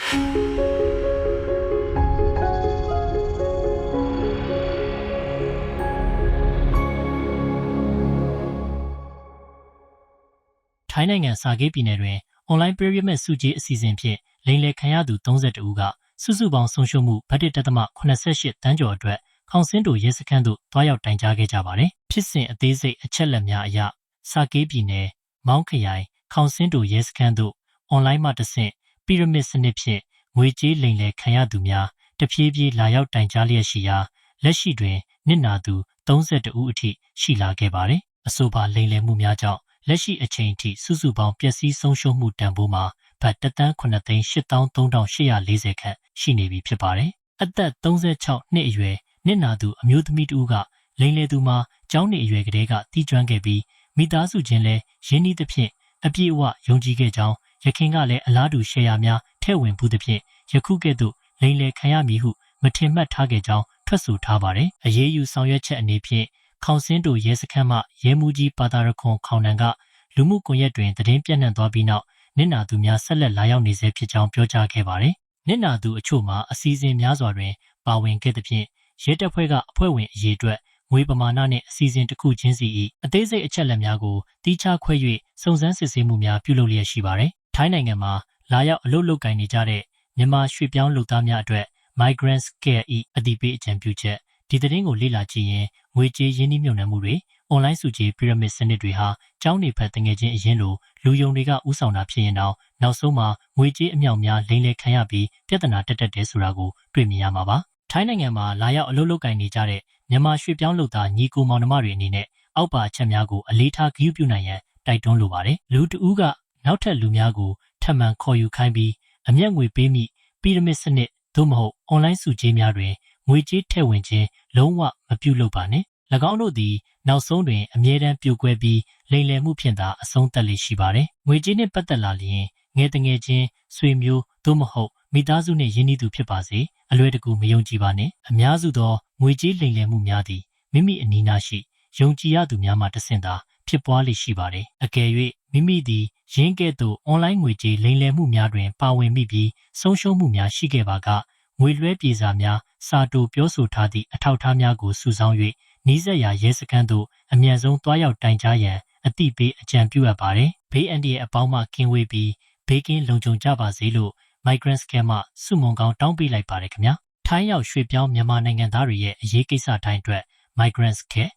ထိုင်းနိုင်ငံစာကေးပြည်နယ်တွင်အွန်လိုင်းပရိမတ်စုကြီးအစီအစဉ်ဖြင့်လိမ်လည်ခံရသူ32ဦးကစုစုပေါင်းဆုံးရှုံးမှုဗတ်1.88တန်းကျော်အတွက်ခေါင်စင်းတိုရဲစခန်းသို့တွားရောက်တိုင်ကြားခဲ့ကြပါတယ်။ဖြစ်စဉ်အသေးစိတ်အချက်လက်များအရစာကေးပြည်နယ်မောင်းခရိုင်ခေါင်စင်းတိုရဲစခန်းသို့အွန်လိုင်းမှတဆင့်ပီရမစ်စနစ်ဖြင့်ငွေကြေးလိမ်လည်ခံရသူများတဖြည်းဖြည်းလာရောက်တိုင်ကြားလျက်ရှိရာလက်ရှိတွင်နစ်နာသူ32ဦးအထိရှိလာခဲ့ပါတယ်။အဆိုပါလိမ်လည်မှုများကြောင့်လက်ရှိအချိန်ထိစုစုပေါင်းပျက်စီးဆုံးရှုံးမှုတန်ဖိုးမှာဘတ်1,983,840 ခန့်ရှိနေပြီဖြစ်ပါတယ်။အသက်36နှစ်အရွယ်နစ်နာသူအမျိုးသမီးတူကလိမ်လည်သူမှာကျောင်းနေအရွယ်ကလေးကတီးကျွမ်းခဲ့ပြီးမိသားစုချင်းလည်းရင်းနှီးသဖြင့်အပြည့်အဝယုံကြည်ခဲ့ကြောင်းရခင်ကလည်းအလားတူရှယ်ယာများထည့်ဝင်မှုသဖြင့်ယခုကဲ့သို့လိမ်လည်ခံရမည်ဟုမထင်မှတ်ထားခဲ့ကြောင်းထွက်ဆိုထားပါတယ်။အရေးယူဆောင်ရွက်ချက်အနေဖြင့်ခေါင်စင်းတိုရဲစခန်းမှရဲမှူးကြီးပါတာရခွန်ခေါင်နံကလူမှုကွန်ရက်တွင်သတင်းပြန့်နှံ့သွားပြီးနောက်နစ်နာသူများဆက်လက်လာရောက်နေဆဲဖြစ်ကြောင်းပြောကြားခဲ့ပါတယ်။နစ်နာသူအချို့မှာအစီအစဉ်များစွာတွင်ပါဝင်ခဲ့သဖြင့်ရဲတပ်ဖွဲ့ကအဖွဲ့ဝင်အရေအတွက်ငွေပမာဏနှင့်အစီအစဉ်တစ်ခုချင်းစီ၏အသေးစိတ်အချက်အလက်များကိုတိကျခွဲ၍စုံစမ်းစစ်ဆေးမှုများပြုလုပ်လျက်ရှိပါတယ်။ထိုင်းနိုင်ငံမှာလာရောက်အလုပ်လုပ်ကိုင်နေကြတဲ့မြန်မာရွှေ့ပြောင်းလုပ်သားများအတွက် Migrants Care ၏အတည်ပြုအကြံပြုချက်ဒီသတင်းကိုလေ့လာကြည့်ရင်ငွေကြေးရင်းနှီးမြှုပ်နှံမှုတွေအွန်လိုင်းစုကြီးပီရမစ်စနစ်တွေဟာကျောင်းနေဖက်တငယ်ချင်းအရင်လိုလူယုံတွေကဥဆောင်တာဖြစ်ရင်တော့နောက်ဆုံးမှာငွေကြေးအမြောက်များလိမ်လည်ခံရပြီးပြဿနာတက်တယ်ဆိုတာကိုတွေ့မြင်ရမှာပါ။ထိုင်းနိုင်ငံမှာလာရောက်အလုပ်လုပ်ကိုင်နေကြတဲ့မြန်မာရွှေ့ပြောင်းလုပ်သားညီကိုမောင်နှမတွေအနေနဲ့အောက်ပါအချက်များကိုအလေးထားဂရုပြုနိုင်ရန်တိုက်တွန်းလိုပါတယ်။လူတဦးကနောက်ထပ်လူများကိုထပ်မံခေါ်ယူခိုင်းပြီးအမျက်ငွေပေးမိပီရမစ်စနစ်သို့မဟုတ်အွန်လိုင်းစုကြီးများတွင်ငွေကြေးထည့်ဝင်ခြင်းလုံးဝမပြုလုပ်ပါနဲ့။၎င်းတို့သည်နောက်ဆုံးတွင်အမြဲတမ်းပြိုကွဲပြီးလိမ်လည်မှုဖြင့်သာအဆုံးသတ်လေရှိပါတယ်။ငွေကြေးနှင့်ပတ်သက်လာလျင်ငယ်တငယ်ချင်းဆွေမျိုးသို့မဟုတ်မိသားစုနှင့်ရင်းနှီးသူဖြစ်ပါစေအလွယ်တကူမယုံကြည်ပါနဲ့။အများစုသောငွေကြေးလိမ်လည်မှုများသည်မိမိအနီးနားရှိယုံကြည်ရသူများမှတဆင့်သာဖြစ်ပွားလေရှိပါတယ်။အကယ်၍မိမိသည်ရင်းကဲ့သို့အွန်လိုင်းငွေကြေးလိမ်လည်မှုများတွင်ပါဝင်မိပြီးဆုံးရှုံးမှုများရှိခဲ့ပါကငွေလွှဲပြေစာများစာတိုပြောဆိုထားသည့်အထောက်အထားများကိုစုဆောင်း၍နီးစပ်ရာရဲစခန်းသို့အမြန်ဆုံးတွားရောက်တိုင်ကြားရန်အသိပေးအကြံပြုအပ်ပါတယ်။ဘေးအန္တရာယ်အပေါင်းမှကင်းဝေးပြီးဘေးကင်းလုံခြုံကြပါစေလို့ Migrants Care မှစုမုံကောင်းတောင်းပေးလိုက်ပါတယ်ခင်ဗျာ။ထိုင်းရောက်ရွှေ့ပြောင်းမြန်မာနိုင်ငံသားတွေရဲ့အရေးကိစ္စတိုင်းအတွက် Migrants Care